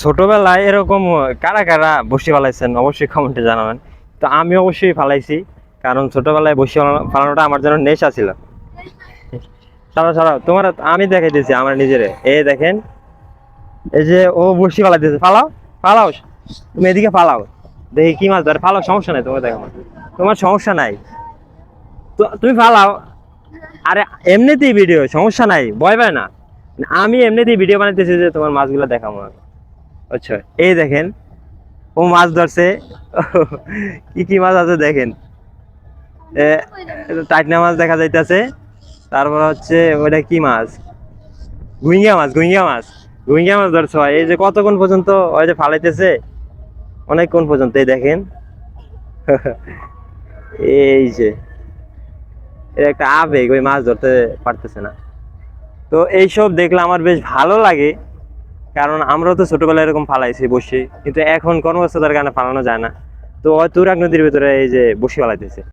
ছোটবেলায় এরকম কারা কারা বসি ফালাইছেন অবশ্যই কমেন্টে জানাবেন। তো আমি অবশ্যই ফালাইছি, কারণ ছোটবেলায় বসি ফালানোটা আমার জন্য নেশা ছিল। ছাড়াও ছাড়াও তোমার, আমি দেখাইতেছি আমার নিজেরে, এই দেখেন, এই যে ও বসি ফালাইতেছে, ফালাও ফালাও, তুমি এদিকে ফালাও, দেখি কি মাছ ধরে, ফালাও, সমস্যা নাই, তোমার দেখো, তোমার সমস্যা নাই, তো তুমি ফালাও। আরে এমনিতেই ভিডিও, সমস্যা নাই, ভয় পায় না, আমি এমনিতেই ভিডিও বানাইতেছি যে তোমার মাছগুলো দেখাবো। আচ্ছা, এই দেখেন, ও মাছ ধরছে। কি কি মাছ আছে দেখেন, টাইটনা মাছ দেখা যাইতেছে, তারপর হচ্ছে ওটা কি মাছ, গুইঙ্গা মাছ, গুইঙ্গা মাছ, গুইঙ্গা মাছ ধরছে হয়। এই যে কতক্ষণ পর্যন্ত ওই যে ফালাইতেছে, অনেকক্ষণ পর্যন্ত, এই দেখেন। এই যে এর একটা আবেগ, ওই মাছ ধরতে পারতেছে না। তো এইসব দেখলে আমার বেশ ভালো লাগে, কারণ আমরাও তো ছোটবেলায় এরকম ফালাইছি বসি, কিন্তু এখন কর্মব্যস্ততার কারণে ফালানো যায় না। তো ওই তুরাগ নদীর ভিতরে এই যে বসি ফালাইতেছে।